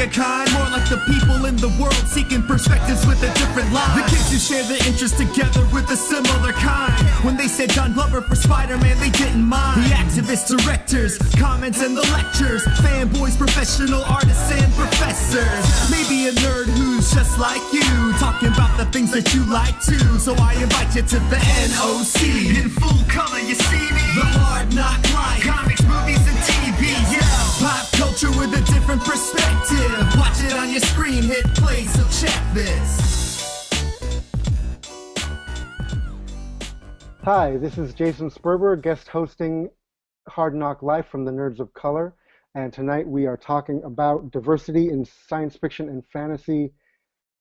a kind, more like the people in the world seeking perspectives with a different line. The kids who share their interests together with a similar kind. When they said John Glover for Spider-Man, they didn't mind. The activists, directors, comments and the lectures, fanboys, professional artists and professors. Maybe a nerd who's just like you, talking about the things that you like too. So I invite you to the N.O.C. In full color, you see me. The Hard NOC Life, comics, movies and TV. Yeah, pop culture with a different perspective. Watch it on your screen, hit play, so check this. Hi, this is Jason Sperber, guest hosting Hard NOC Life from the Nerds of Color, and tonight we are talking about diversity in science fiction and fantasy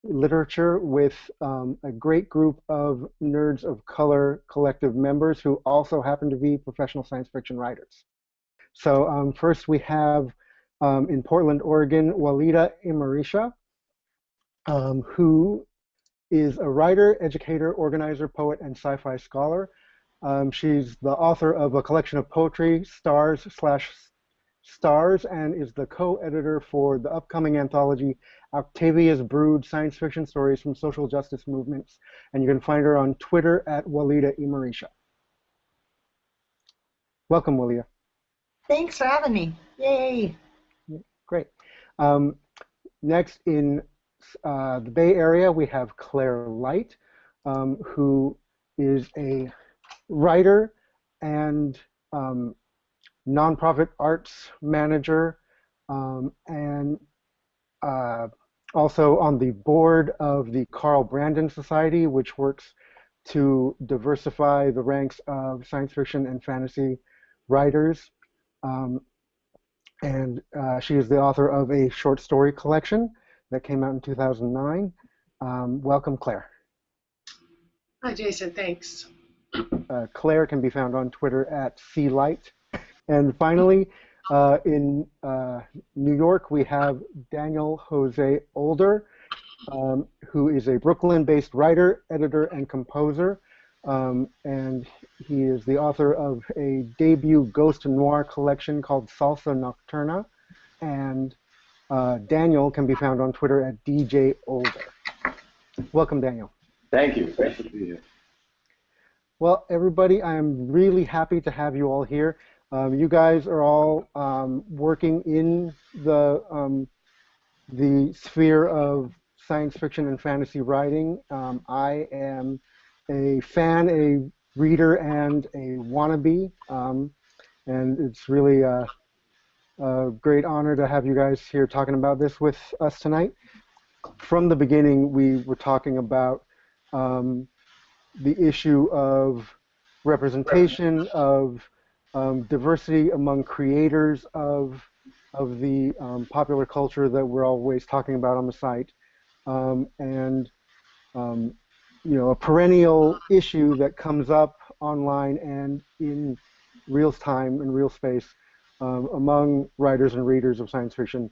literature with a great group of Nerds of Color collective members who also happen to be professional science fiction writers. So first we have in Portland, Oregon, Walidah Imarisha, who is a writer, educator, organizer, poet, and sci-fi scholar. She's the author of a collection of poetry, Stars, and is the co-editor for the upcoming anthology, Octavia's Brood, Science Fiction Stories from Social Justice Movements. And you can find her on Twitter at Walidah Imarisha. Welcome, Walidah. Thanks for having me. Yay. Great. Next in the Bay Area, we have Claire Light, who is a writer and nonprofit arts manager, and also on the board of the Carl Brandon Society, which works to diversify the ranks of science fiction and fantasy writers. And she is the author of a short story collection that came out in 2009. Welcome, Claire. Hi, Jason. Thanks. Claire can be found on Twitter at clight. And finally, in New York, we have Daniel José Older, who is a Brooklyn-based writer, editor, and composer. And he is the author of a debut ghost noir collection called Salsa Nocturna. And Daniel can be found on Twitter at DJ Older. Welcome, Daniel. Thank you. Great to be here. Well, everybody, I am really happy to have you all here. You guys are all working in the sphere of science fiction and fantasy writing. I am a fan, a reader, and a wannabe, and it's really a great honor to have you guys here talking about this with us tonight. From the beginning, we were talking about the issue of representation, of diversity among creators of the popular culture that we're always talking about on the site, and you know, a perennial issue that comes up online and in real time and real space among writers and readers of science fiction,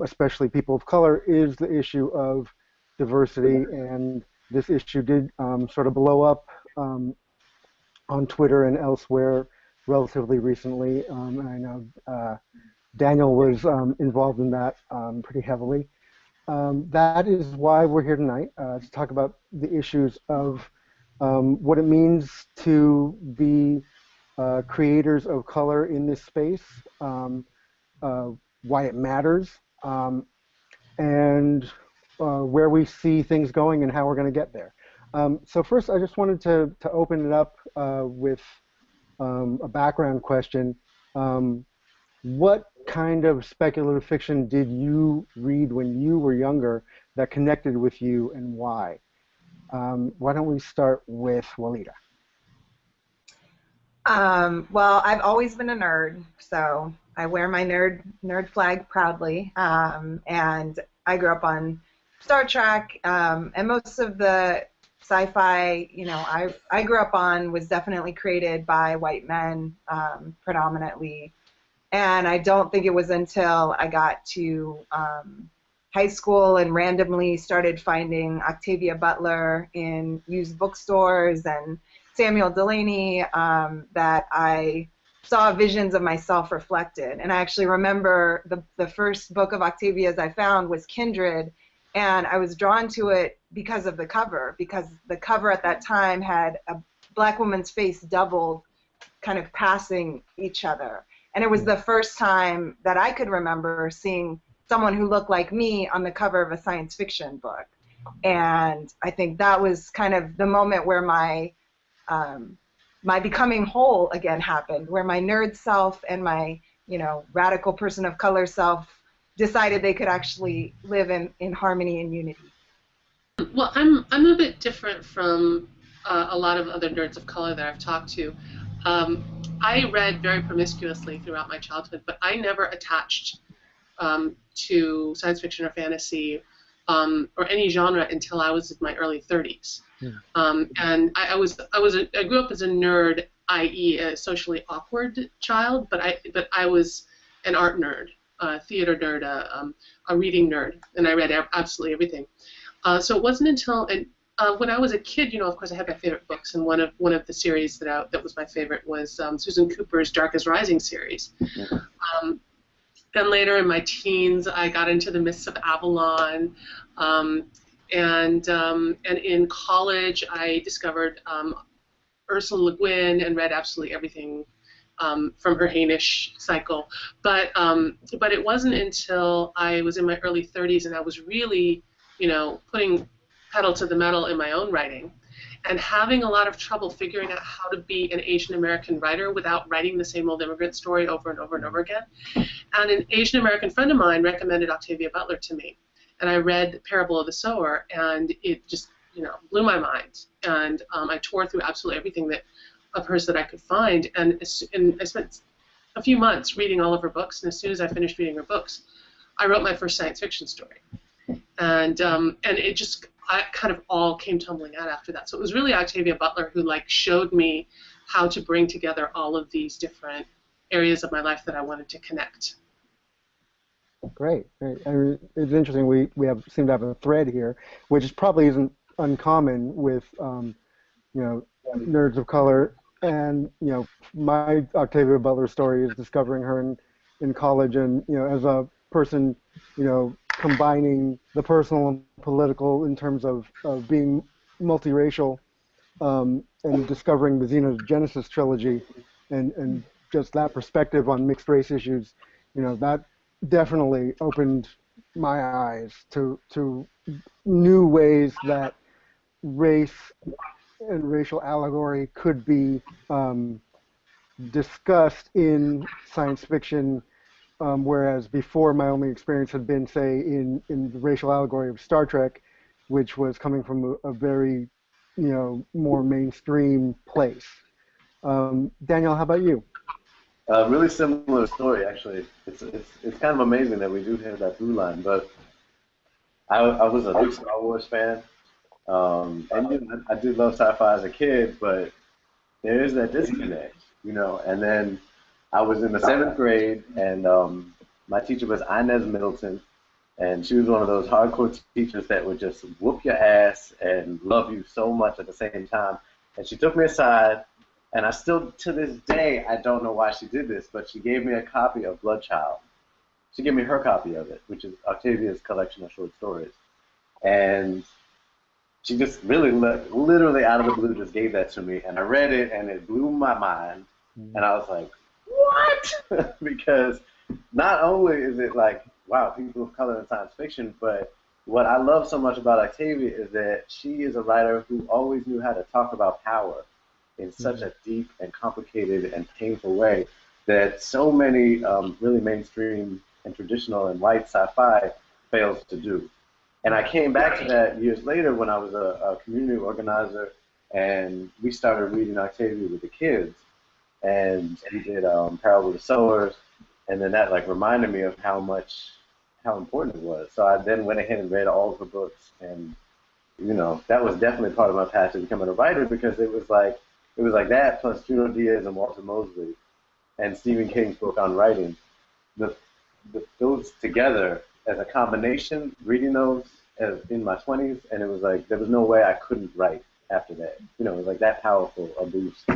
especially people of color, is the issue of diversity. And this issue did sort of blow up on Twitter and elsewhere relatively recently. And I know Daniel was involved in that pretty heavily. That is why we're here tonight, to talk about the issues of what it means to be creators of color in this space, why it matters, and where we see things going and how we're going to get there. So first, I just wanted to open it up with a background question. What kind of speculative fiction did you read when you were younger that connected with you, and why? Why don't we start with Walidah? Well, I've always been a nerd, so I wear my nerd flag proudly. And I grew up on Star Trek, and most of the sci-fi, you know, I grew up on was definitely created by white men, predominantly. And I don't think it was until I got to high school and randomly started finding Octavia Butler in used bookstores and Samuel Delaney that I saw visions of myself reflected. And I actually remember the first book of Octavia's I found was Kindred, and I was drawn to it because of the cover, because the cover at that time had a black woman's face doubled, kind of passing each other. And it was the first time that I could remember seeing someone who looked like me on the cover of a science fiction book. And I think that was kind of the moment where my becoming whole again happened, where my nerd self and my, radical person of color self decided they could actually live in harmony and unity. Well, I'm a bit different from a lot of other nerds of color that I've talked to. I read very promiscuously throughout my childhood, but I never attached to science fiction or fantasy or any genre until I was in my early 30s. Yeah. And I grew up as a nerd, i.e., a socially awkward child, but I was an art nerd, a theater nerd, a reading nerd, and I read absolutely everything. So it wasn't until when I was a kid, of course, I had my favorite books, and one of the series that was my favorite was Susan Cooper's Dark is Rising series. Yeah. Then later in my teens, I got into the Mists of Avalon, and in college, I discovered Ursula Le Guin and read absolutely everything from her Hainish cycle. But it wasn't until I was in my early 30s and I was really, putting pedal to the metal in my own writing, and having a lot of trouble figuring out how to be an Asian American writer without writing the same old immigrant story over and over and over again. And an Asian American friend of mine recommended Octavia Butler to me, and I read Parable of the Sower, and it just blew my mind. And I tore through absolutely everything of hers that I could find, and I spent a few months reading all of her books. And as soon as I finished reading her books, I wrote my first science fiction story, and it just kind of all came tumbling out after that. So it was really Octavia Butler who showed me how to bring together all of these different areas of my life that I wanted to connect. Great. I mean, it's interesting. We seem to have a thread here, which probably isn't uncommon with nerds of color. And my Octavia Butler story is discovering her in college, and as a person combining the personal and political in terms of being multiracial, and discovering the Xenogenesis trilogy, and just that perspective on mixed race issues, that definitely opened my eyes to new ways that race and racial allegory could be discussed in science fiction, whereas before my only experience had been, say, in the racial allegory of Star Trek, which was coming from a very, more mainstream place. Daniel, how about you? Really similar story, actually. It's kind of amazing that we do have that through line, but I was a big Star Wars fan, and I did love sci-fi as a kid, but there is that disconnect, and then I was in the 7th grade, and my teacher was Inez Middleton, and she was one of those hardcore teachers that would just whoop your ass and love you so much at the same time. And she took me aside, and I still, to this day, I don't know why she did this, but she gave me a copy of Bloodchild. She gave me her copy of it, which is Octavia's collection of short stories. And she just really, literally out of the blue, just gave that to me, and I read it, and it blew my mind, and I was like, what? Because not only is it wow, people of color in science fiction, but what I love so much about Octavia is that she is a writer who always knew how to talk about power in such a deep and complicated and painful way that so many really mainstream and traditional and white sci-fi fails to do. And I came back to that years later when I was a community organizer, and we started reading Octavia with the kids. And we did Parable of the Sowers, and then that reminded me of how important it was. So I then went ahead and read all of her books, and that was definitely part of my path to becoming a writer, because it was like that plus Junot Diaz and Walter Mosley and Stephen King's book on writing. Those together as a combination, reading those in my 20s, and it was there was no way I couldn't write after that. It was that powerful a boost.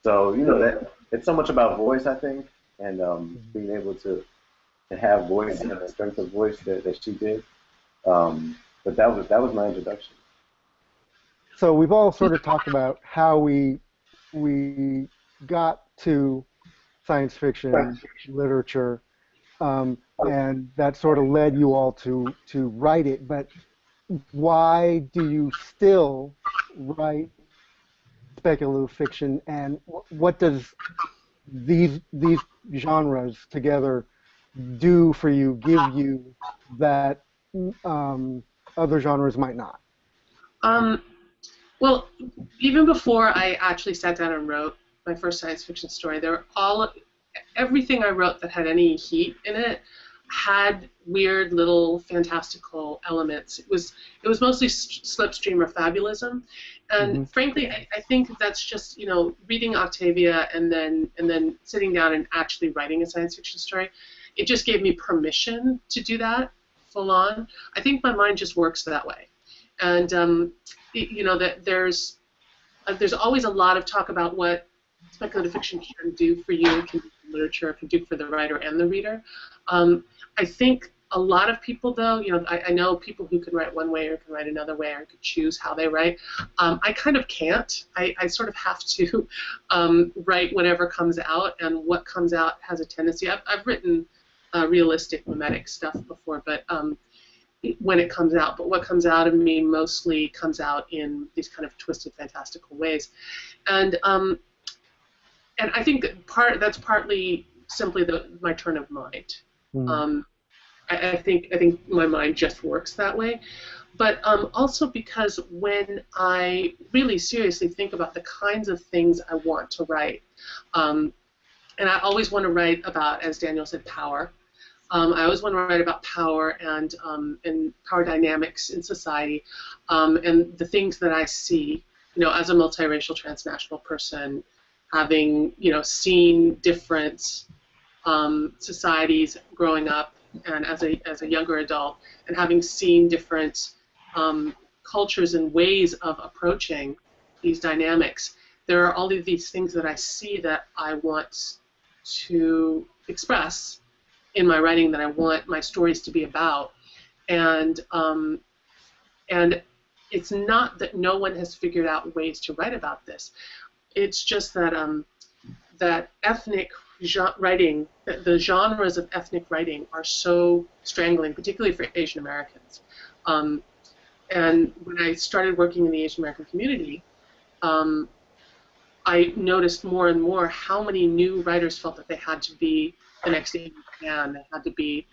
So, it's so much about voice, I think, and being able to have voice and the strength of voice that she did. But that was my introduction. So we've all sort of talked about how we got to science fiction literature, and that sort of led you all to write it. But why do you still write speculative fiction, and what does these genres together do for you, give you that other genres might not? Well, even before I actually sat down and wrote my first science fiction story, everything I wrote that had any heat in it had weird little fantastical elements. It was mostly slipstream or fabulism, and frankly, I think that's just reading Octavia and then sitting down and actually writing a science fiction story. It just gave me permission to do that full on. I think my mind just works that way, and that there's always a lot of talk about what speculative fiction can do for you, can do for literature, can do for the writer and the reader. I think a lot of people, though, I know people who can write one way or can write another way or could choose how they write. I kind of can't. I sort of have to write whatever comes out, and what comes out has a tendency. I've written realistic mimetic stuff before, but when it comes out, but what comes out of me mostly comes out in these kind of twisted, fantastical ways, and I think that's partly simply my turn of mind. I think my mind just works that way, but also because when I really seriously think about the kinds of things I want to write, and I always want to write about, as Daniel said, power. I always want to write about power and power dynamics in society, and the things that I see, as a multiracial transnational person, having seen different societies growing up, and as a younger adult, and having seen different cultures and ways of approaching these dynamics. There are all of these things that I see that I want to express in my writing, that I want my stories to be about, and it's not that no one has figured out ways to write about this. It's just that that ethnic writing, the genres of ethnic writing are so strangling, particularly for Asian Americans. And when I started working in the Asian American community, I noticed more and more how many new writers felt that they had to be the next Amy Pan, they had to be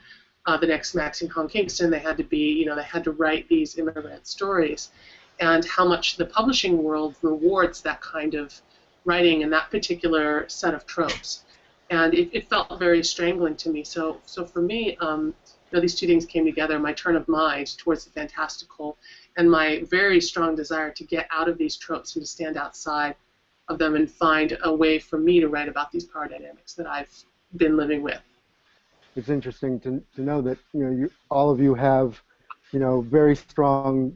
the next Maxine Hong Kingston, they had to be, they had to write these immigrant stories, and how much the publishing world rewards that kind of writing and that particular set of tropes. And it felt very strangling to me. So for me, these two things came together, my turn of mind towards the fantastical and my very strong desire to get out of these tropes and to stand outside of them and find a way for me to write about these power dynamics that I've been living with. It's interesting to know that all of you have very strong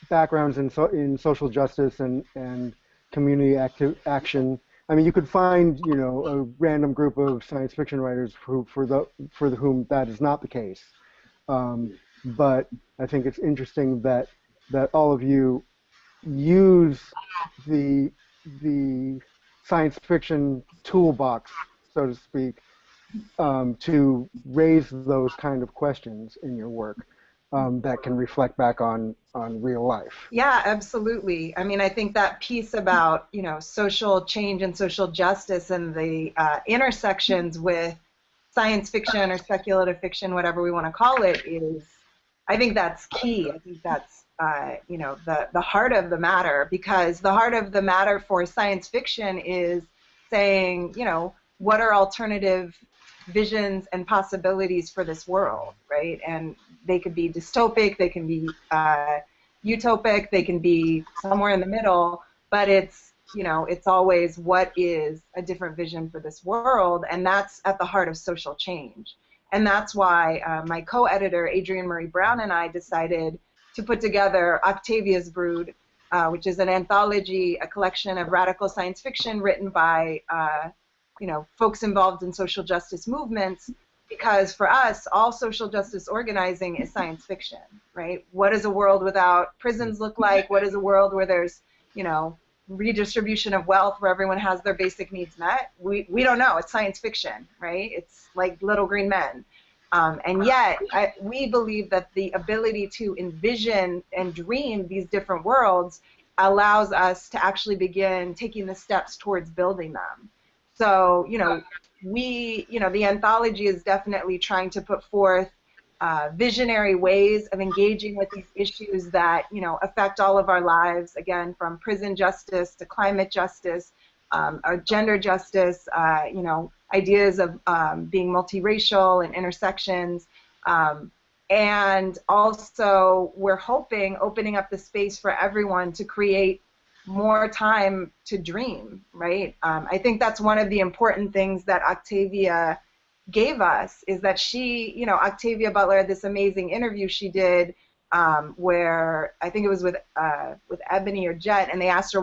backgrounds in social justice and community action. I mean, you could find a random group of science fiction writers for whom that is not the case. But I think it's interesting that all of you use the science fiction toolbox, so to speak, to raise those kind of questions in your work that can reflect back on real life. Yeah, absolutely. I mean, I think that piece about social change and social justice and the intersections with science fiction or speculative fiction, whatever we want to call it, I think that's key. I think that's the heart of the matter, because the heart of the matter for science fiction is saying, what are alternative visions and possibilities for this world, right? And they could be dystopic, they can be utopic, they can be somewhere in the middle, but it's always what is a different vision for this world, and that's at the heart of social change. And that's why my co-editor, Adrienne Marie Brown, and I decided to put together Octavia's Brood which is an anthology, a collection of radical science fiction written by folks involved in social justice movements, because for us, all social justice organizing is science fiction, right? What does a world without prisons look like? What is a world where there's, redistribution of wealth, where everyone has their basic needs met? We don't know. It's science fiction, right? It's like Little Green Men. And yet, we believe that the ability to envision and dream these different worlds allows us to actually begin taking the steps towards building them. So, the anthology is definitely trying to put forth visionary ways of engaging with these issues that, affect all of our lives, again, from prison justice to climate justice, or gender justice, ideas of being multiracial and intersections. And also, we're hoping opening up the space for everyone to create more time to dream, right? I think that's one of the important things that Octavia gave us, is that she, Octavia Butler had this amazing interview she did where I think it was with Ebony or Jet, and they asked her,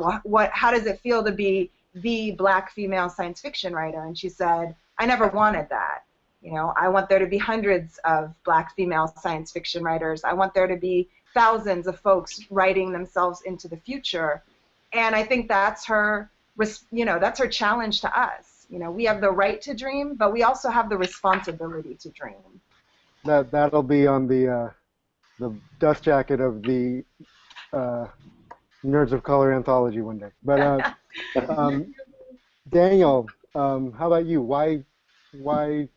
how does it feel to be the black female science fiction writer? And she said, I never wanted that. I want there to be hundreds of black female science fiction writers. I want there to be thousands of folks writing themselves into the future. And I think that's her, that's her challenge to us. We have the right to dream, but we also have the responsibility to dream. That'll be on the dust jacket of the Nerds of Color anthology one day. But Daniel, how about you? Why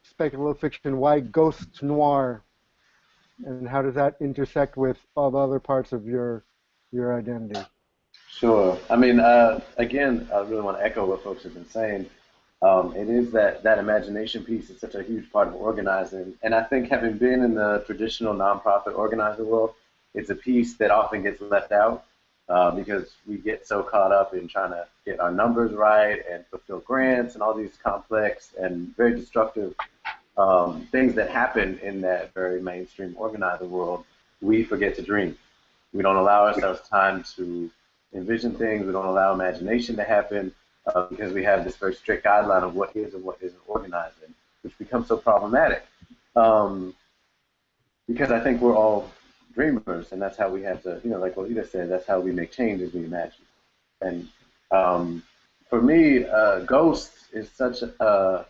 speculative fiction? Why ghost noir? And how does that intersect with all the other parts of your identity? Sure. I mean, again, I really want to echo what folks have been saying. It is that imagination piece is such a huge part of organizing. And I think, having been in the traditional nonprofit organizer world, it's a piece that often gets left out because we get so caught up in trying to get our numbers right and fulfill grants and all these complex and very destructive things that happen in that very mainstream organizer world. We forget to dream. We don't allow ourselves time to envision things. We don't allow imagination to happen because we have this very strict guideline of what is and what isn't organizing, which becomes so problematic. Because I think we're all dreamers, and that's how we have to, like Walidah said, that's how we make change, as we imagine. And for me, Ghosts is such a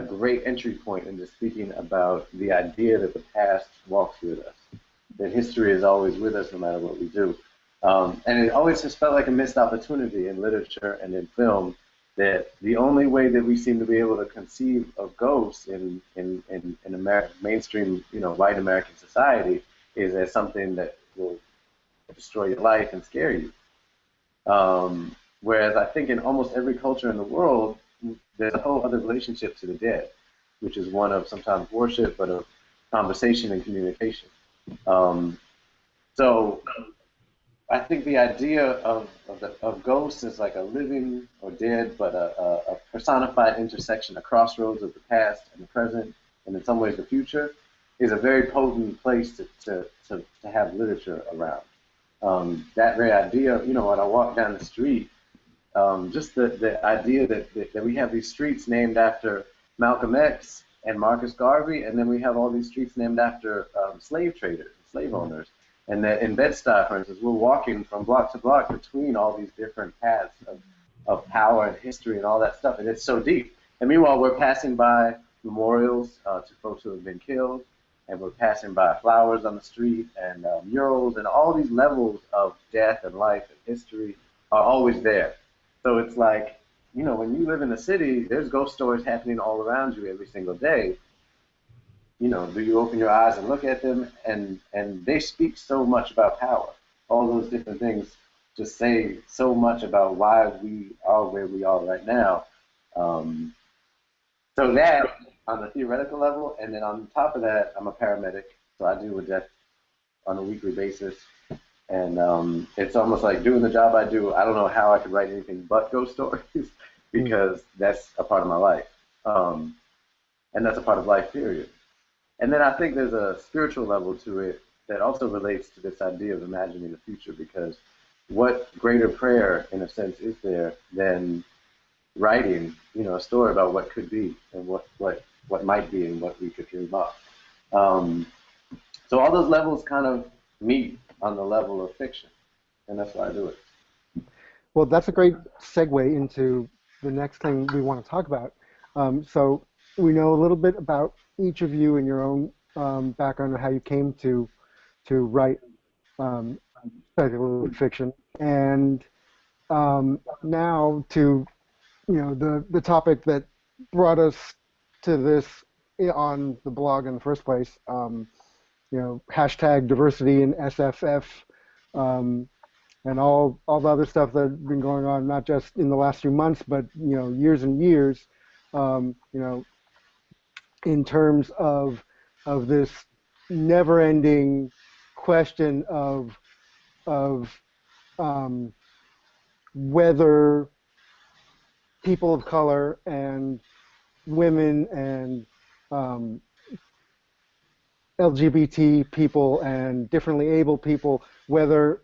great entry point into speaking about the idea that the past walks with us, that history is always with us no matter what we do. And it always has felt like a missed opportunity in literature and in film, that the only way that we seem to be able to conceive of ghosts in mainstream, white American society is as something that will destroy your life and scare you. Whereas I think in almost every culture in the world, there's a whole other relationship to the dead, which is one of sometimes worship, but of conversation and communication. So I think the idea of ghosts is like a living or dead, but a personified intersection, a crossroads of the past and the present, and in some ways the future, is a very potent place to have literature around. That very idea, when I walk down the street, just the idea that we have these streets named after Malcolm X and Marcus Garvey, and then we have all these streets named after slave traders, slave owners. And that in Bed-Stuy, for instance, we're walking from block to block between all these different paths of power and history and all that stuff, and it's so deep. And meanwhile, we're passing by memorials to folks who have been killed, and we're passing by flowers on the street and murals, and all these levels of death and life and history are always there. So it's like, when you live in the city, there's ghost stories happening all around you every single day. Do you open your eyes and look at them? And they speak so much about power. All those different things just say so much about why we are where we are right now. So that, on the theoretical level, and then on top of that, I'm a paramedic, so I deal with death on a weekly basis. And it's almost like doing the job I do, I don't know how I could write anything but ghost stories because that's a part of my life. And that's a part of life, period. And then I think there's a spiritual level to it that also relates to this idea of imagining the future, because, what greater prayer, in a sense, is there than writing, a story about what could be and what might be and what we could dream up. So all those levels kind of meet on the level of fiction, and that's why I do it. Well, that's a great segue into the next thing we want to talk about. So we know a little bit about each of you and your own background and how you came to write speculative fiction, and now to the topic that brought us to this on the blog in the first place. Hashtag diversity in SFF. And all the other stuff that's been going on, not just in the last few months, but years and years, in terms of this never-ending question of whether people of color and women and LGBT people and differently abled people, whether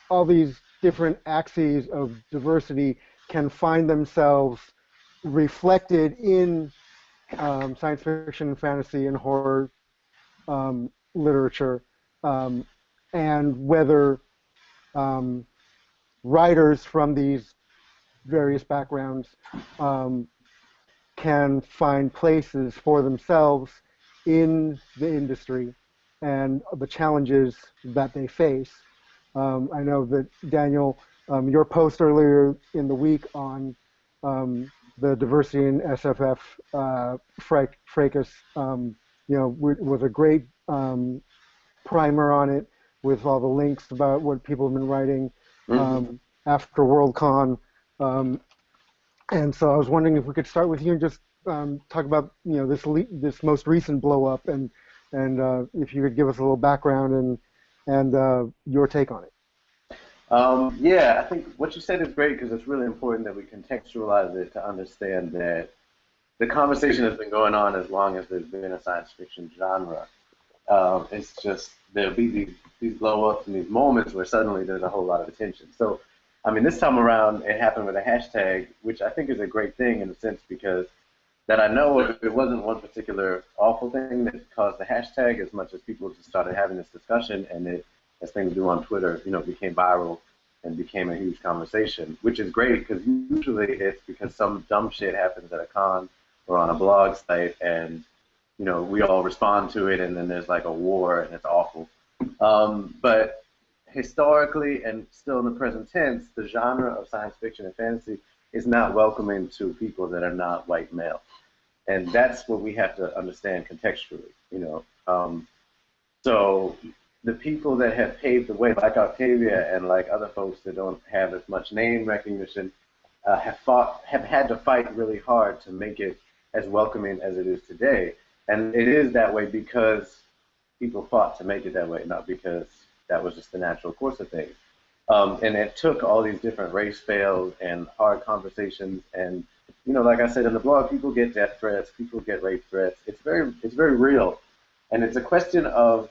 all these different axes of diversity can find themselves reflected in science fiction, fantasy, and horror literature, and whether writers from these various backgrounds can find places for themselves in the industry and the challenges that they face. I know that, Daniel, your post earlier in the week on the diversity in SFF fracas, was a great primer on it with all the links about what people have been writing after WorldCon. And so I was wondering if we could start with you and just talk about this most recent blow up, and if you could give us a little background and your take on it. Yeah, I think what you said is great because it's really important that we contextualize it to understand that the conversation has been going on as long as there's been a science fiction genre. It's just there'll be these blow-ups and these moments where suddenly there's a whole lot of attention. So, I mean, this time around it happened with a hashtag, which I think is a great thing in a sense because that I know of, it wasn't one particular awful thing that caused the hashtag as much as people just started having this discussion, and it, as things do on Twitter, became viral and became a huge conversation, which is great because usually it's because some dumb shit happens at a con or on a blog site, and we all respond to it, and then there's like a war, and it's awful. But historically and still in the present tense, the genre of science fiction and fantasy is not welcoming to people that are not white male. And that's what we have to understand contextually, So the people that have paved the way, like Octavia and like other folks that don't have as much name recognition, have had to fight really hard to make it as welcoming as it is today. And it is that way because people fought to make it that way, not because that was just the natural course of things. And it took all these different race fails and hard conversations, and like I said in the blog, people get death threats, people get rape threats. It's very real, and it's a question of,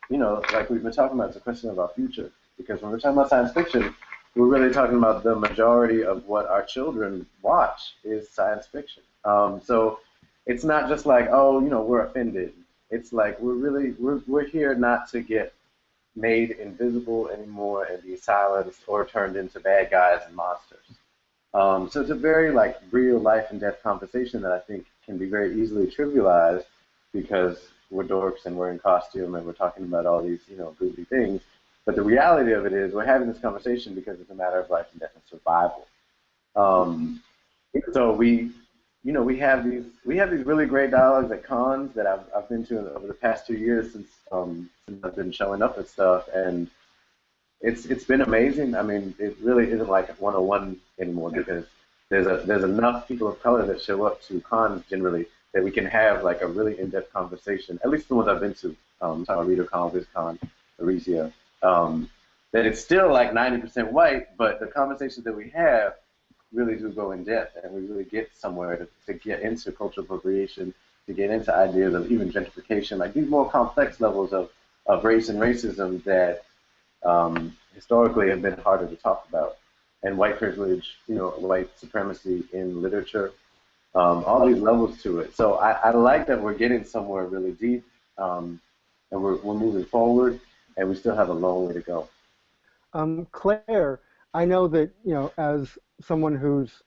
like we've been talking about, it's a question of our future. Because when we're talking about science fiction, we're really talking about the majority of what our children watch is science fiction. So it's not just like, oh, we're offended. It's like we're here not to get made invisible anymore and be silenced or turned into bad guys and monsters. So it's a very real life and death conversation that I think can be very easily trivialized because we're dorks and we're in costume and we're talking about all these goofy things. But the reality of it is we're having this conversation because it's a matter of life and death and survival. So we have these really great dialogues at cons that I've been to over the past 2 years since I've been showing up at stuff, and it's been amazing. I mean, it really isn't like 101 anymore because there's enough people of color that show up to cons generally that we can have a really in-depth conversation. At least the ones I've been to, talking about ReaderCon, BizCon, Aricia, that it's still 90% white, but the conversations that we have really do go in depth, and we really get somewhere to get into cultural appropriation, to get into ideas of even gentrification, these more complex levels of race and racism that historically have been harder to talk about. And white privilege, white supremacy in literature, all these levels to it. So I like that we're getting somewhere really deep, and we're moving forward, and we still have a long way to go. Claire, I know that, as someone who's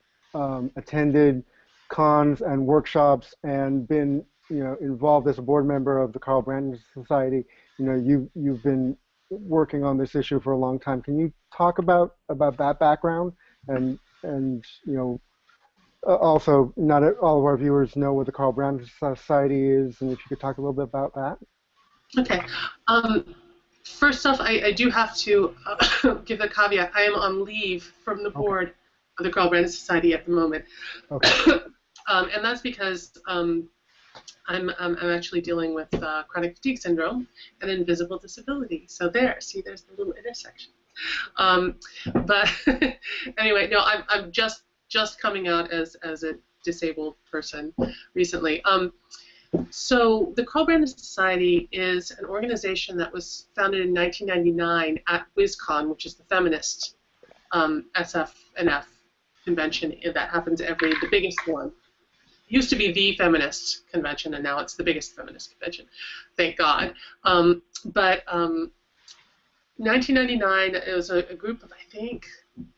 attended cons and workshops and been, involved as a board member of the Carl Brandon Society, you've been working on this issue for a long time. Can you talk about that background and also, not all of our viewers know what the Carl Brandon Society is, and if you could talk a little bit about that. Okay. First off, I do have to give the caveat. I am on leave from the board of the Carl Brandon Society at the moment. Okay. And that's because I'm actually dealing with chronic fatigue syndrome and invisible disability. So there's the little intersection. But anyway, no, I'm just coming out as a disabled person recently. So the Carl Brandon Society is an organization that was founded in 1999 at WizCon, which is the feminist SF and F convention that happens the biggest one. It used to be the feminist convention, and now it's the biggest feminist convention. Thank God. But 1999, it was a group of, I think,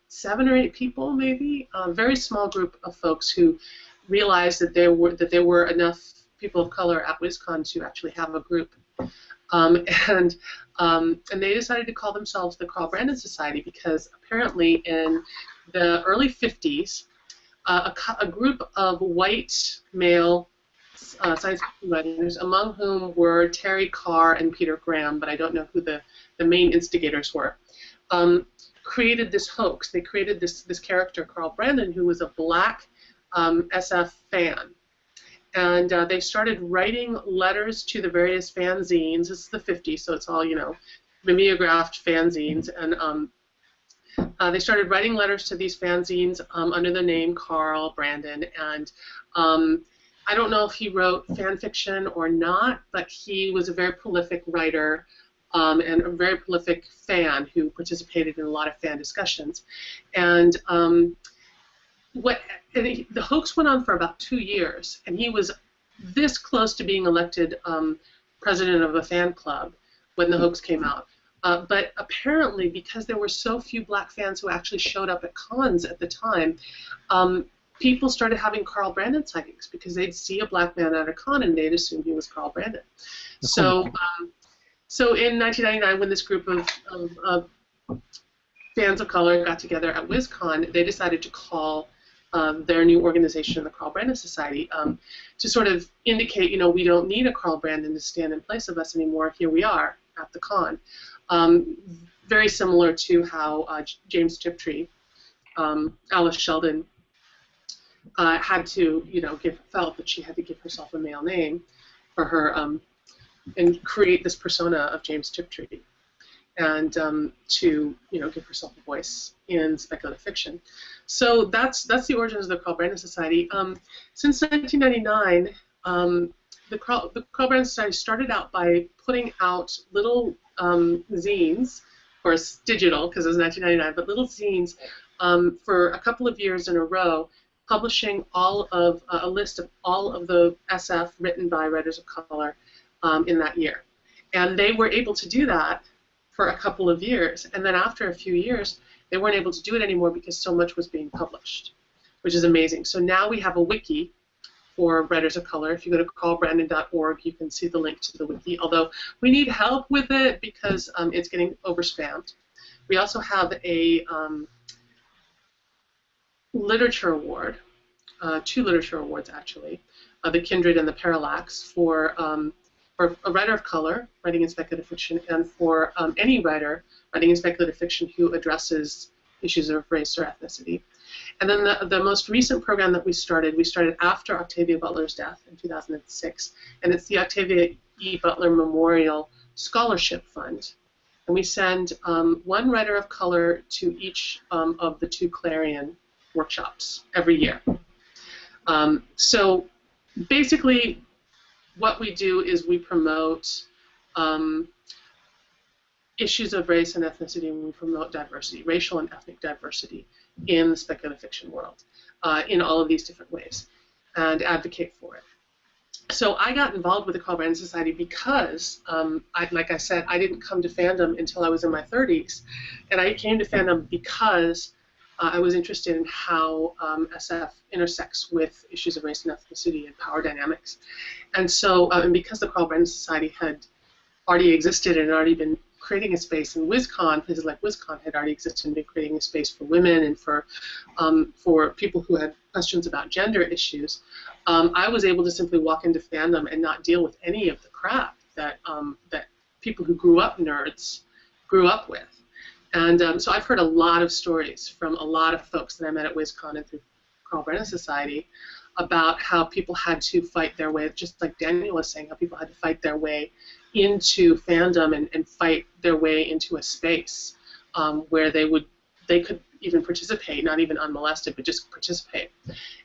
7 or 8 people, maybe, a very small group of folks who realized that there were enough people of color at WizCon to actually have a group, and they decided to call themselves the Carl Brandon Society because apparently in the early 50s, a group of white male science fiction writers, among whom were Terry Carr and Peter Graham, but I don't know who the main instigators were, created this hoax. They created this character, Carl Brandon, who was a black SF fan. And they started writing letters to the various fanzines. This is the 50s, so it's all, mimeographed fanzines. And they started writing letters to these fanzines under the name Carl Brandon. And I don't know if he wrote fan fiction or not, but he was a very prolific writer and a very prolific fan who participated in a lot of fan discussions. And the hoax went on for about 2 years, and he was this close to being elected president of a fan club when the hoax came out. But apparently, because there were so few black fans who actually showed up at cons at the time, people started having Carl Brandon sightings because they'd see a black man at a con and they'd assume he was Carl Brandon. So in 1999, when this group of fans of color got together at WizCon, they decided to call their new organization, the Carl Brandon Society, to sort of indicate, we don't need a Carl Brandon to stand in place of us anymore. Here we are at the con. Very similar to how James Tiptree, Alice Sheldon, had to, felt that she had to give herself a male name for her, and create this persona of James Tiptree, and to give herself a voice in speculative fiction. So that's the origins of the Carl Brandon Society. Since 1999, the Carl Brandon Society started out by putting out little zines, of course digital because it was 1999, but little zines for a couple of years in a row, publishing a list of all of the SF written by writers of color in that year. And they were able to do that for a couple of years, and then after a few years, they weren't able to do it anymore because so much was being published, which is amazing. So now we have a wiki for writers of color. If you go to carlbrandon.org, you can see the link to the wiki, although we need help with it because it's getting overspammed. We also have a literature award, 2 literature awards actually, the Kindred and the Parallax for a writer of color writing in speculative fiction, and for any writer writing in speculative fiction who addresses issues of race or ethnicity. And then the most recent program that we started after Octavia Butler's death in 2006, and it's the Octavia E. Butler Memorial Scholarship Fund. And we send 1 writer of color to each of the 2 Clarion workshops every year. So basically, what we do is we promote issues of race and ethnicity, and we promote diversity, racial and ethnic diversity in the speculative fiction world in all of these different ways, and advocate for it. So I got involved with the Carl Brandon Society because, like I said, I didn't come to fandom until I was in my 30s, and I came to fandom because I was interested in how SF intersects with issues of race and ethnicity and power dynamics. And so, and because the Carl Brandon Society had already existed and already been creating a space, and WizCon, places like WizCon had already existed and been creating a space for women and for people who had questions about gender issues, I was able to simply walk into fandom and not deal with any of the crap that that people who grew up nerds grew up with. And so I've heard a lot of stories from a lot of folks that I met at WizCon and through Carl Brandon Society about how people had to fight their way, just like Daniel was saying, how people had to fight their way into fandom and fight their way into a space where they could even participate, not even unmolested, but just participate.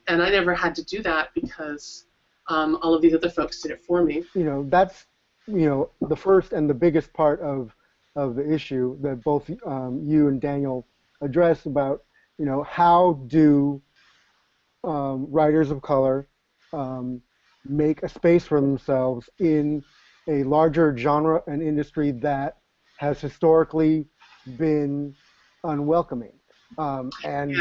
And I never had to do that because all of these other folks did it for me. That's the first and the biggest part of the issue that both you and Daniel address about how do writers of color make a space for themselves in a larger genre and industry that has historically been unwelcoming. And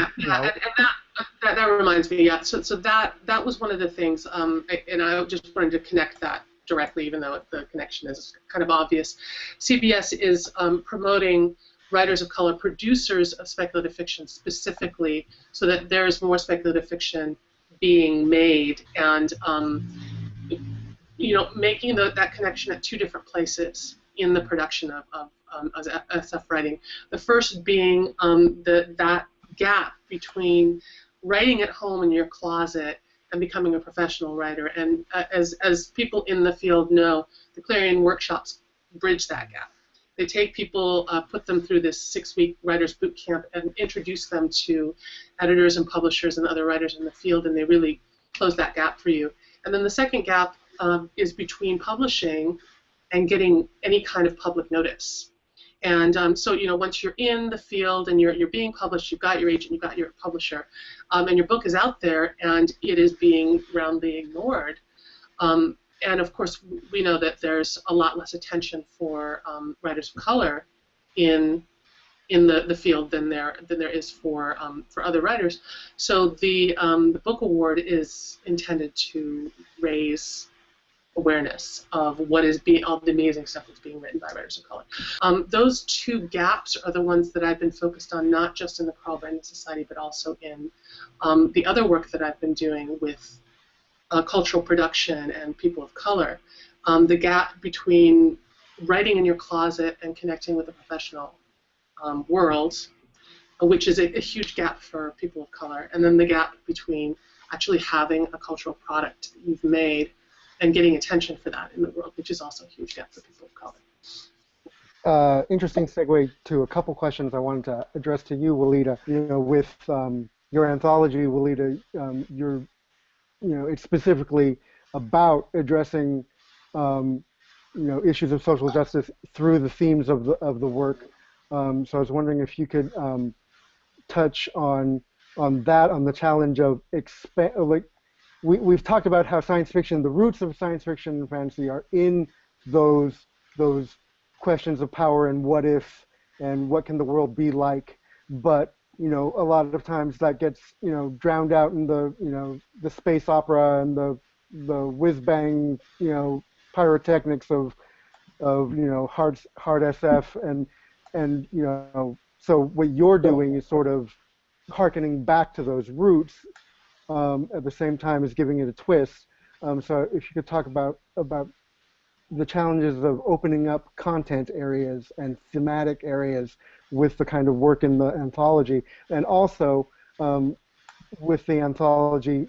that reminds me, yeah. So that was one of the things, and I just wanted to connect that directly, even though the connection is kind of obvious. CBS is promoting writers of color, producers of speculative fiction specifically, so that there is more speculative fiction being made, and making that connection at two different places in the production of SF writing. The first being that gap between writing at home in your closet and becoming a professional writer. And as people in the field know, the Clarion workshops bridge that gap. They take people, put them through this 6-week writers boot camp and introduce them to editors and publishers and other writers in the field, and they really close that gap for you. And then the second gap is between publishing and getting any kind of public notice. And so, once you're in the field and you're being published, you've got your agent, you've got your publisher, and your book is out there and it is being roundly ignored. And of course, we know that there's a lot less attention for writers of color in the field than there is for other writers. So the book award is intended to raise awareness of all the amazing stuff that's being written by writers of color. Those two gaps are the ones that I've been focused on, not just in the Carl Brandon Society, but also in the other work that I've been doing with cultural production and people of color. The gap between writing in your closet and connecting with the professional world, which is a huge gap for people of color, and then the gap between actually having a cultural product that you've made and getting attention for that in the world, which is also a huge gap for people of color. Interesting segue to a couple questions I wanted to address to you, Walidah. With your anthology, Walidah, it's specifically about addressing issues of social justice through the themes of the work. So I was wondering if you could touch on that, on the challenge of we've talked about how science fiction, the roots of science fiction and fantasy are in those questions of power and what if and what can the world be like, but a lot of times that gets drowned out in the space opera and the whiz bang pyrotechnics of hard SF and so what you're doing is sort of hearkening back to those roots at the same time as giving it a twist. So if you could talk about the challenges of opening up content areas and thematic areas with the kind of work in the anthology, and also with the anthology,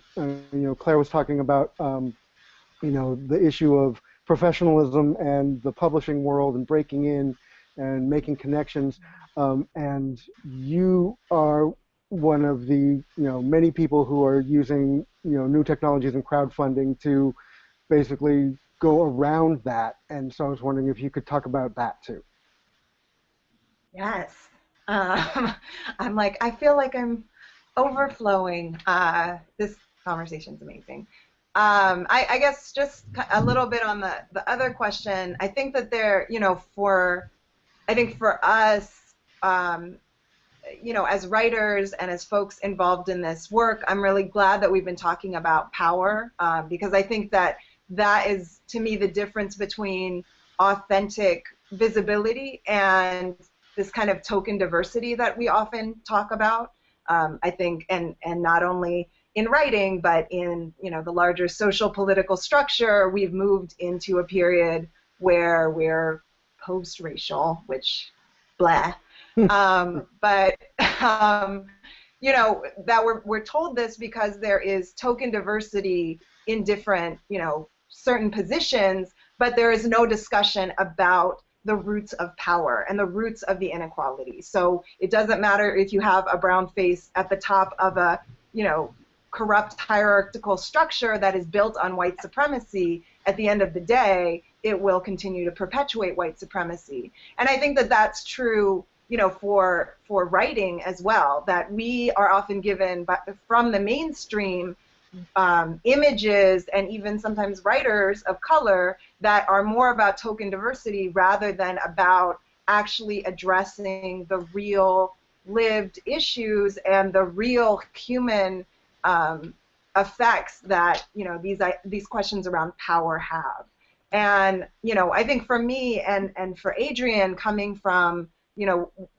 Claire was talking about the issue of professionalism and the publishing world and breaking in and making connections, and you are one of the many people who are using new technologies and crowdfunding to basically go around that, and so I was wondering if you could talk about that too. Yes. I'm like, I feel like I'm overflowing. This conversation's amazing. I guess just a little bit on the other question. I think that there, I think for us, as writers and as folks involved in this work, I'm really glad that we've been talking about power, because I think that that is, to me, the difference between authentic visibility and this kind of token diversity that we often talk about. I think, and not only in writing, but in the larger social political structure, we've moved into a period where we're post-racial, which blah. But that we're told this because there is token diversity in different certain positions, but there is no discussion about the roots of power and the roots of the inequality. So it doesn't matter if you have a brown face at the top of a corrupt hierarchical structure that is built on white supremacy. At the end of the day, it will continue to perpetuate white supremacy. And I think that that's true for writing as well, that we are often given from the mainstream images and even sometimes writers of color that are more about token diversity rather than about actually addressing the real lived issues and the real human effects that these questions around power have. And I think for me and for Adrian, coming from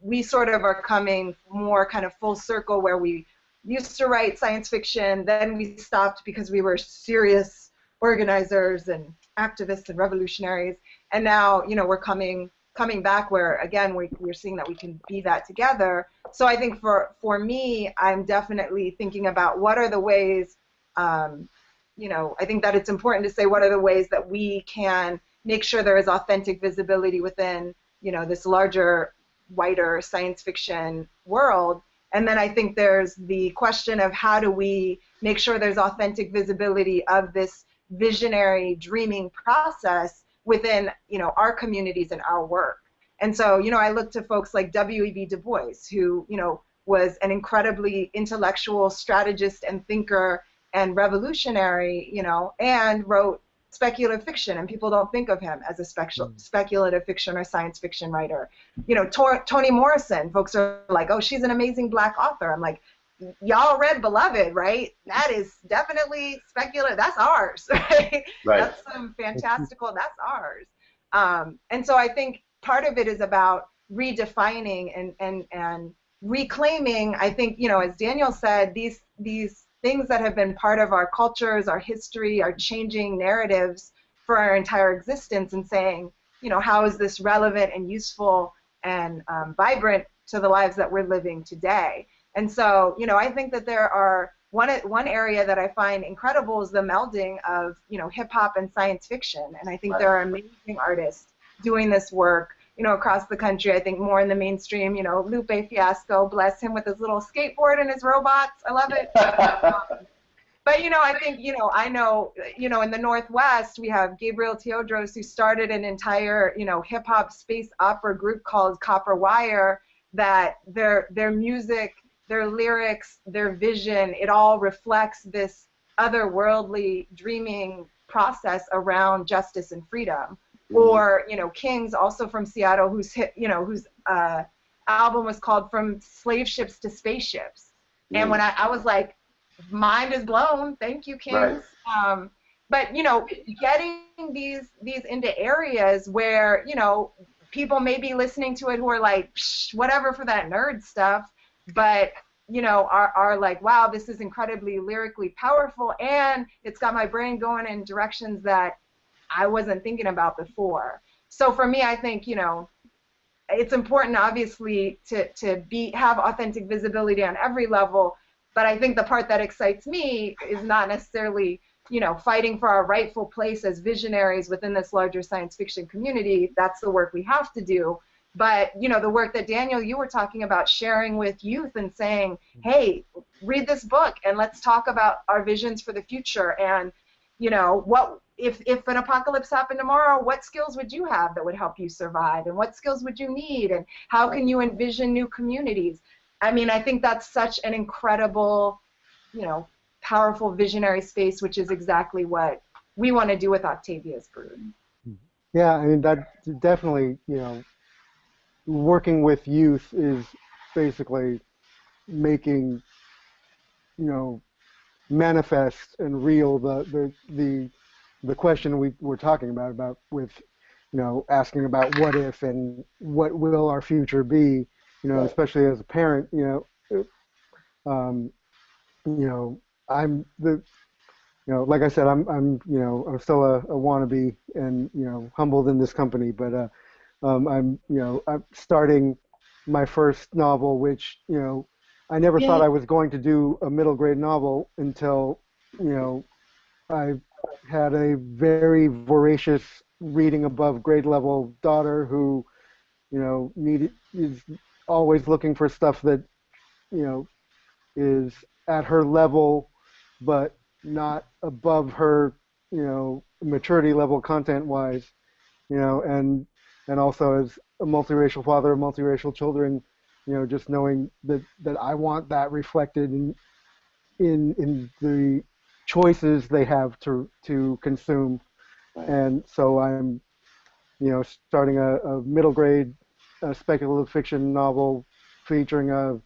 we sort of are coming more kind of full circle where we used to write science fiction, then we stopped because we were serious organizers and activists and revolutionaries, and now we're coming back where again we're seeing that we can be that together. So I think for me, I'm definitely thinking about what are the ways, I think that it's important to say what are the ways that we can make sure there is authentic visibility within this larger, wider science fiction world. And then I think there's the question of how do we make sure there's authentic visibility of this visionary dreaming process within our communities and our work. And so I look to folks like W.E.B. Du Bois, who was an incredibly intellectual strategist and thinker and revolutionary, and wrote speculative fiction, and people don't think of him as a speculative fiction or science fiction writer. Toni Morrison, folks are like, oh, she's an amazing Black author. I'm like, y'all read Beloved, right? That is definitely speculative. That's ours, right? That's some fantastical, that's ours. And so I think part of it is about redefining and reclaiming, I think, as Daniel said, these things that have been part of our cultures, our history, our changing narratives for our entire existence, and saying, how is this relevant and useful and vibrant to the lives that we're living today? And so, I think that there are one area that I find incredible is the melding of, hip hop and science fiction, and I think there are amazing artists doing this work, across the country. I think more in the mainstream, Lupe Fiasco, bless him with his little skateboard and his robots. I love it. But, I think, I know, in the Northwest, we have Gabriel Teodros, who started an entire, hip-hop space opera group called Copper Wire, that their music, their lyrics, their vision, it all reflects this otherworldly dreaming process around justice and freedom. Or, Kings, also from Seattle, whose album was called From Slave Ships to Spaceships. And when I was like, mind is blown, thank you, Kings. But, getting these into areas where, people may be listening to it who are like, psh, whatever for that nerd stuff, but, are like, wow, this is incredibly lyrically powerful, and it's got my brain going in directions that I wasn't thinking about before. So for me, I think, it's important, obviously, to have authentic visibility on every level, but I think the part that excites me is not necessarily, fighting for our rightful place as visionaries within this larger science fiction community. That's the work we have to do. But, the work that, Daniel, you were talking about, sharing with youth and saying, hey, read this book and let's talk about our visions for the future and, if an apocalypse happened tomorrow, what skills would you have that would help you survive, and what skills would you need, and how can you envision new communities? I mean, I think that's such an incredible, powerful visionary space, which is exactly what we want to do with Octavia's Brood. Yeah, I mean, that definitely, working with youth is basically making, manifest and real the question we were talking about with, asking about what if and what will our future be, especially as a parent, I'm the, like I said, I'm still a wannabe and, humbled in this company, but I'm starting my first novel, which, I never thought I was going to do a middle grade novel until, I had a very voracious reading above grade level daughter who, is always looking for stuff that, is at her level, but not above her, maturity level content-wise, and also as a multiracial father of multiracial children, just knowing that I want that reflected in the choices they have to consume, and so I'm, starting a middle grade speculative fiction novel featuring a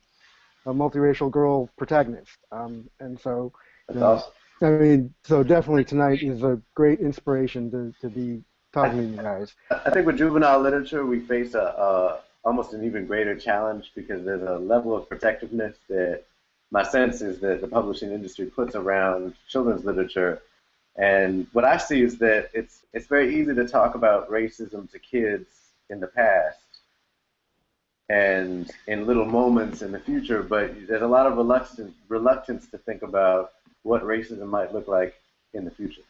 multiracial girl protagonist, and so. That's awesome. I mean, so definitely tonight is a great inspiration to be talking to you guys. I think with juvenile literature, we face almost an even greater challenge because there's a level of protectiveness that my sense is that the publishing industry puts around children's literature. And what I see is that it's very easy to talk about racism to kids in the past and in little moments in the future, but there's a lot of reluctance to think about what racism might look like in the future.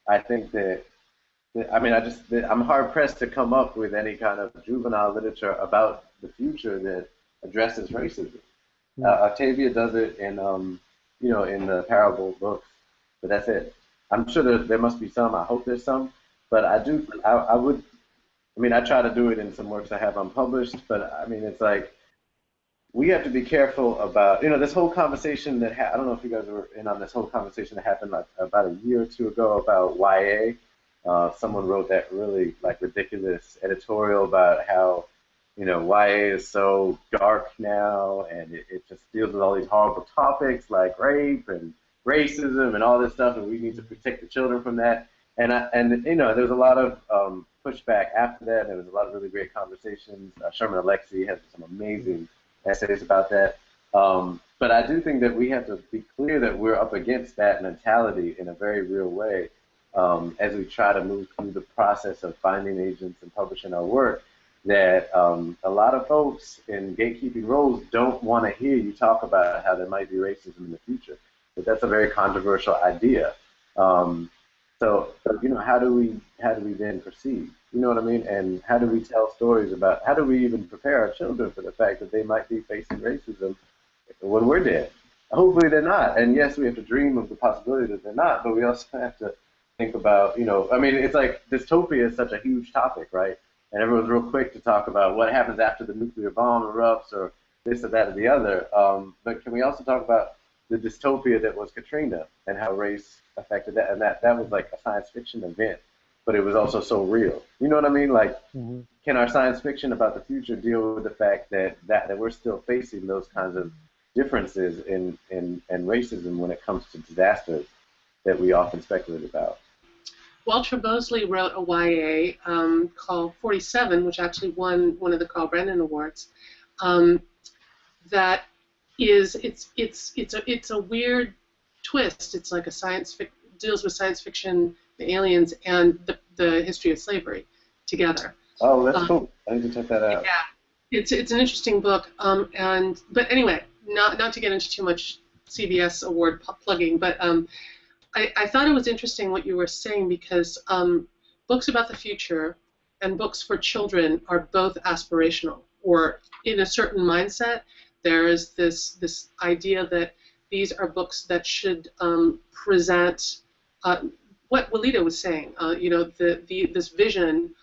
I think that, I'm hard pressed to come up with any kind of juvenile literature about the future that addresses racism. Octavia does it in, in the parable books, but that's it. I'm sure there must be some. I hope there's some, but I try to do it in some works I have unpublished, but I mean, it's like, we have to be careful about, this whole conversation that I don't know if you guys were in on this whole conversation that happened like about a year or two ago about YA. Someone wrote that really ridiculous editorial about how, YA is so dark now and it just deals with all these horrible topics like rape and racism and all this stuff, and we need to protect the children from that. And there was a lot of pushback after that. There was a lot of really great conversations. Sherman Alexie has some amazing essays about that. But I do think that we have to be clear that we're up against that mentality in a very real way as we try to move through the process of finding agents and publishing our work, that a lot of folks in gatekeeping roles don't want to hear you talk about how there might be racism in the future. But that's a very controversial idea. So, how do we then proceed? You know what I mean? And how do we tell stories about, how do we even prepare our children for the fact that they might be facing racism when we're dead? Hopefully they're not. And yes, we have to dream of the possibility that they're not, but we also have to think about, it's like dystopia is such a huge topic, right? And everyone's real quick to talk about what happens after the nuclear bomb erupts or this or that or the other. But can we also talk about the dystopia that was Katrina and how race affected that? And that was like a science fiction event, but it was also so real. You know what I mean? Like, can our science fiction about the future deal with the fact that we're still facing those kinds of differences in racism when it comes to disasters that we often speculate about? Walter Mosley wrote a YA called 47, which actually won one of the Carl Brennan Awards. That is, it's a weird twist. It's like deals with science fiction, the aliens, and the history of slavery together. Oh, that's cool. I need to check that out. Yeah, it's an interesting book. But anyway, not to get into too much CBS award plugging, but I thought it was interesting what you were saying, because books about the future and books for children are both aspirational, or in a certain mindset. There is this idea that these are books that should present what Walidah was saying, this vision,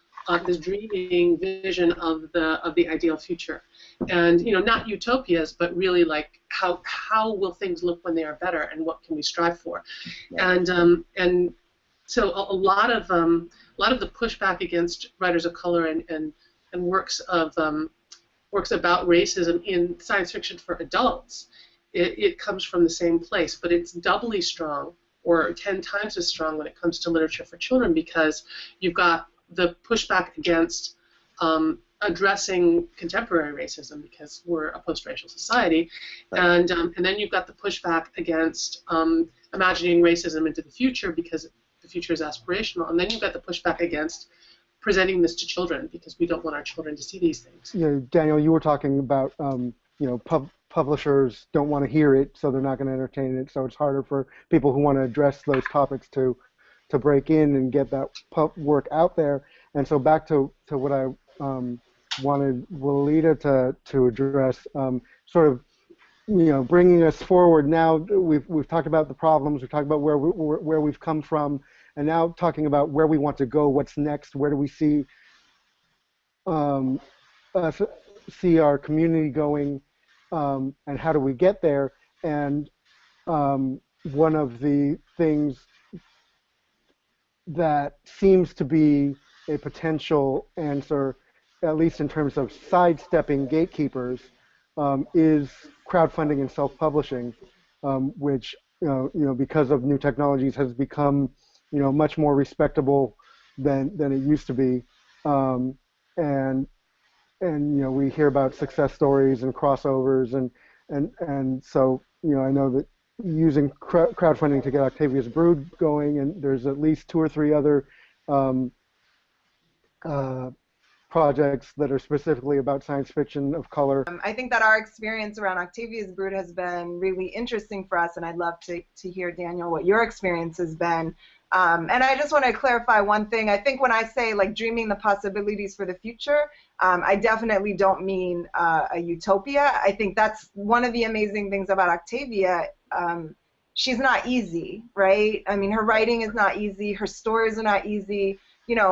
this dreaming vision of the ideal future, and not utopias, but really like how will things look when they are better, and what can we strive for, and so a lot of the pushback against writers of color and works about racism in science fiction for adults, it comes from the same place, but it's doubly strong, or 10 times as strong when it comes to literature for children, because you've got the pushback against addressing contemporary racism, because we're a post-racial society, right. And then you've got the pushback against imagining racism into the future, because the future is aspirational, and then you've got the pushback against presenting this to children, because we don't want our children to see these things. Daniel, you were talking about publishers don't want to hear it, so they're not going to entertain it. So it's harder for people who want to address those topics to break in and get that work out there. And so back to what I wanted Walidah to address, sort of bringing us forward. Now we've talked about the problems, we've talked about where we've come from, and now talking about where we want to go, what's next, where do we see our community going, and how do we get there. And one of the things that seems to be a potential answer, at least in terms of sidestepping gatekeepers, is crowdfunding and self-publishing, which because of new technologies has become much more respectable than it used to be, and we hear about success stories and crossovers, and so I know that using crowdfunding to get Octavia's Brood going, and there's at least 2 or 3 other projects that are specifically about science fiction of color. I think that our experience around Octavia's Brood has been really interesting for us, and I'd love to hear, Daniel, what your experience has been. And I just want to clarify one thing. I think when I say like dreaming the possibilities for the future, I definitely don't mean a utopia. I think that's one of the amazing things about Octavia. She's not easy, right? I mean, her writing is not easy. Her stories are not easy.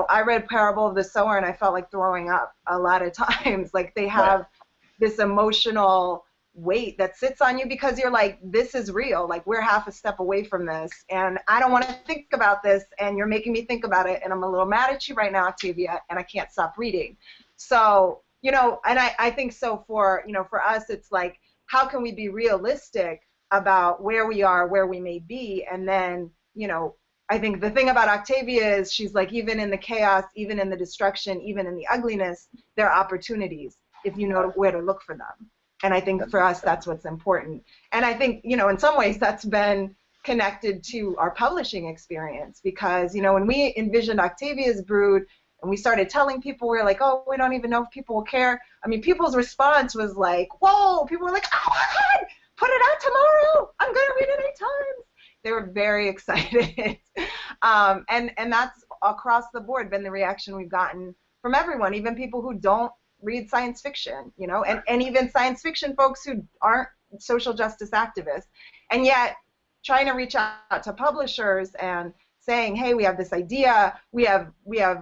I read Parable of the Sower and I felt like throwing up a lot of times. Like they have this emotional weight that sits on you because you're like, this is real. Like we're half a step away from this, and I don't want to think about this, and you're making me think about it, and I'm a little mad at you right now, Octavia, and I can't stop reading. So, and I think so for us, it's like, how can we be realistic about where we are, where we may be, and then, I think the thing about Octavia is she's like, even in the chaos, even in the destruction, even in the ugliness, there are opportunities if you know where to look for them. And I think for us, that's what's important. And I think, in some ways that's been connected to our publishing experience, because, when we envisioned Octavia's Brood and we started telling people, we were like, oh, we don't even know if people will care. I mean, people's response was like, whoa, people were like, oh my God, put it out tomorrow. I'm going to read it 8 times. They were very excited. And that's across the board been the reaction we've gotten from everyone, even people who don't read science fiction, and even science fiction folks who aren't social justice activists, and yet trying to reach out to publishers and saying, hey, we have this idea, we have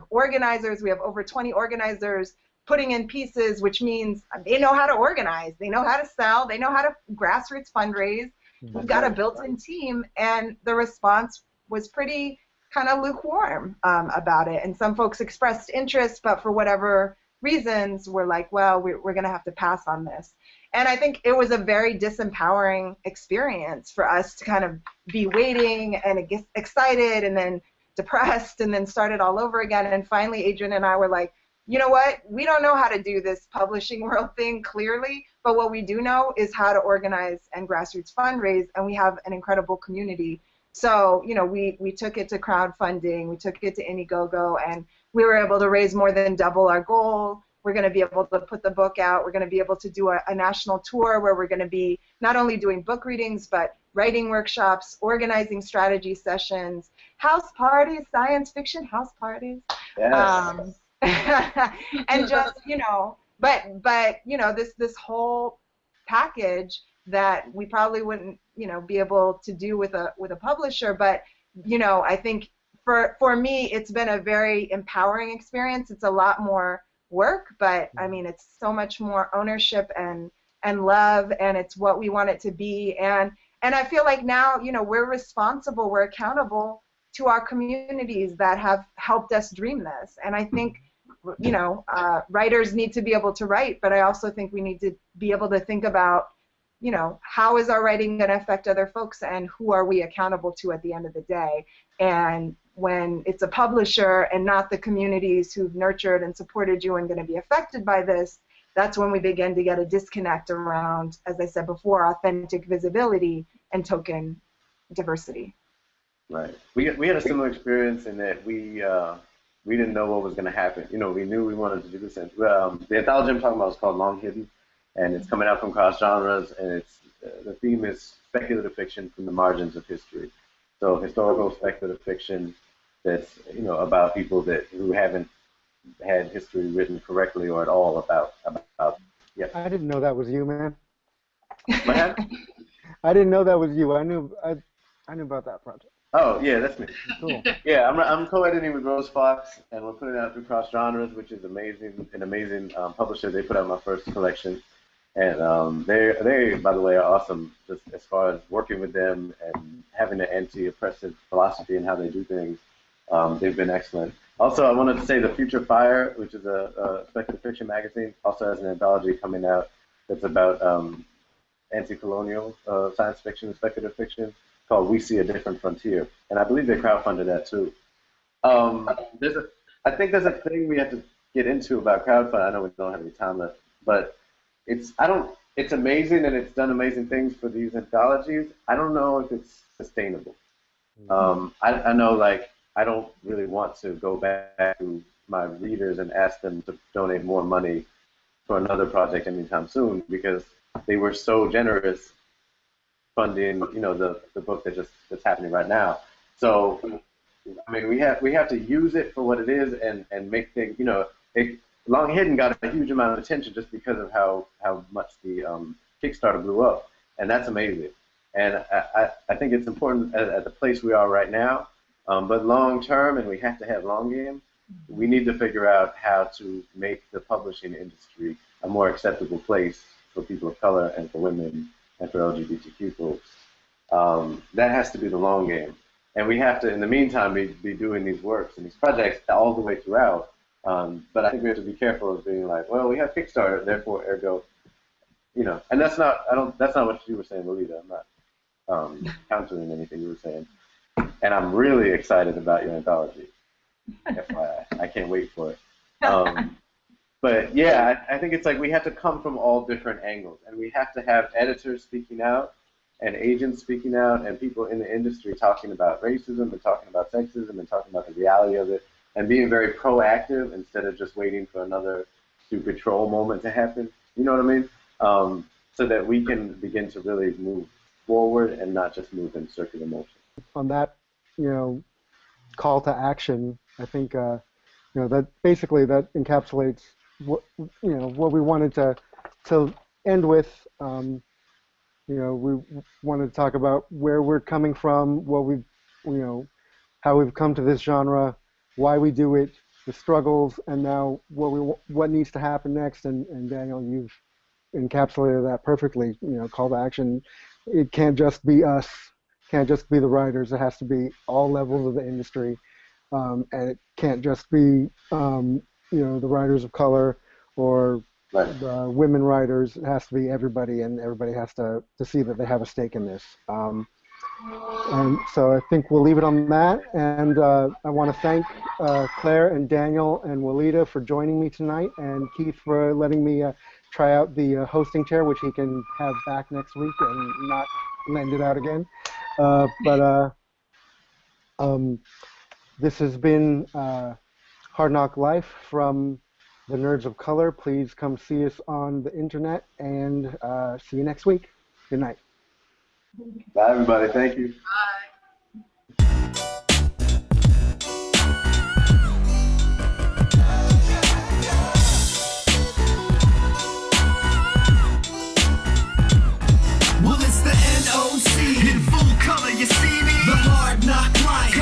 organizers, we have over 20 organizers putting in pieces, which means they know how to organize, they know how to sell, they know how to grassroots fundraise, we've got a built-in team, and the response was pretty kind of lukewarm about it, and some folks expressed interest, but for whatever reasons we're like, well, we're going to have to pass on this. And I think it was a very disempowering experience for us to kind of be waiting and get excited and then depressed and then start it all over again. And finally, Adrian and I were like, you know what? We don't know how to do this publishing world thing clearly, but what we do know is how to organize and grassroots fundraise, and we have an incredible community. So, we took it to crowdfunding, we took it to Indiegogo, and we were able to raise more than double our goal. We're going to be able to put the book out. We're going to be able to do a national tour where we're going to be not only doing book readings, but writing workshops, organizing strategy sessions, house parties, science fiction house parties. Yes. And just, this whole package that we probably wouldn't, be able to do with a publisher, but you know, I think for me, it's been a very empowering experience. It's a lot more work, but I mean, it's so much more ownership and love, and it's what we want it to be. And I feel like now, you know, we're responsible, we're accountable to our communities that have helped us dream this. And I think, you know, writers need to be able to write, but I also think we need to be able to think about, you know, how is our writing going to affect other folks, and who are we accountable to at the end of the day? And when it's a publisher and not the communities who've nurtured and supported you and going to be affected by this, that's when we begin to get a disconnect around, as I said before, authentic visibility and token diversity. Right. We had a similar experience in that we didn't know what was going to happen. You know, we knew we wanted to do this. The anthology I'm talking about is called Long Hidden, and it's coming out from cross genres, and it's the theme is speculative fiction from the margins of history. So historical speculative fiction that's, you know, about people who haven't had history written correctly or at all about. Yeah. I didn't know that was you, man. What happened? I didn't know that was you. I knew about that project. Oh yeah, that's me. Cool. Yeah, I'm co-editing with Rose Fox, and we're putting it out through Cross Genres, which is amazing. An amazing publisher. They put out my first collection, and they by the way are awesome. Just as far as working with them and having an anti-oppressive philosophy and how they do things, they've been excellent. Also, I wanted to say The Future Fire, which is a speculative fiction magazine, also has an anthology coming out that's about anti-colonial science fiction and speculative fiction called We See a Different Frontier. And I believe they crowdfunded that too. I think there's a thing we have to get into about crowdfunding. I know we don't have any time left, but it's amazing and it's done amazing things for these anthologies. I don't know if it's sustainable. I know, like, I don't really want to go back to my readers and ask them to donate more money for another project anytime soon, because they were so generous funding, you know, the book that's happening right now. So, I mean, we have to use it for what it is and make things, you know, Long Hidden got a huge amount of attention just because of how much the Kickstarter blew up, and that's amazing. And I think it's important at the place we are right now, but long term, and we have to have long game, we need to figure out how to make the publishing industry a more acceptable place for people of color and for women and for LGBTQ folks. That has to be the long game. And we have to, in the meantime, be doing these works and these projects all the way throughout. But I think we have to be careful of being like, well, we have Kickstarter, therefore, ergo, you know. And that's not what you were saying, Walidah. I'm not countering anything you were saying. And I'm really excited about your anthology. FYI, I can't wait for it. But yeah, I think it's like we have to come from all different angles, and we have to have editors speaking out, and agents speaking out, and people in the industry talking about racism and talking about sexism and talking about the reality of it, and being very proactive instead of just waiting for another stupid troll moment to happen. You know what I mean? So that we can begin to really move forward and not just move in circular motion. On that, you know, call to action, I think, you know, that basically that encapsulates what, you know, what we wanted to end with. You know, we wanted to talk about where we're coming from, what we've, you know, how we've come to this genre, why we do it, the struggles, and now what needs to happen next. And Daniel, you've encapsulated that perfectly. You know, call to action. It can't just be us, can't just be the writers. It has to be all levels of the industry, and it can't just be you know, the writers of color or the women writers. It has to be everybody, and everybody has to see that they have a stake in this. And so I think we'll leave it on that. And I want to thank Claire and Daniel and Walidah for joining me tonight, and Keith for letting me try out the hosting chair, which he can have back next week and not lend it out again. This has been Hard NOC Life from the Nerds of Color. Please come see us on the internet, and see you next week. Good night. Bye, everybody. Thank you. Bye. Well, it's the N.O.C. in full color, you see me? The Hard NOC Life.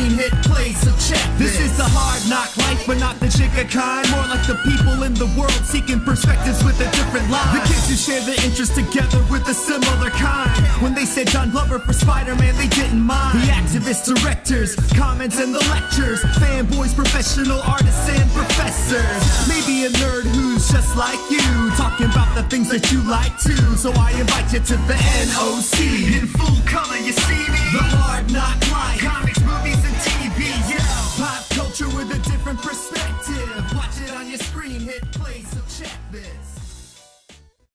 screen, hit play, so check this. This is the hard knock life, but not the chica kind. More like the people in the world seeking perspectives with a different line. The kids who share the interest together with a similar kind. When they said John Glover for Spider-Man, they didn't mind. The activists, directors, comments and the lectures, fanboys, professional artists and professors. Maybe a nerd who's just like you, talking about the things that you like too. So I invite you to the N.O.C. In full color, you see me. The Hard NOC Life, comics, movies and TV, yeah. Pop culture with a different perspective. Watch it on your screen, hit play, so check this.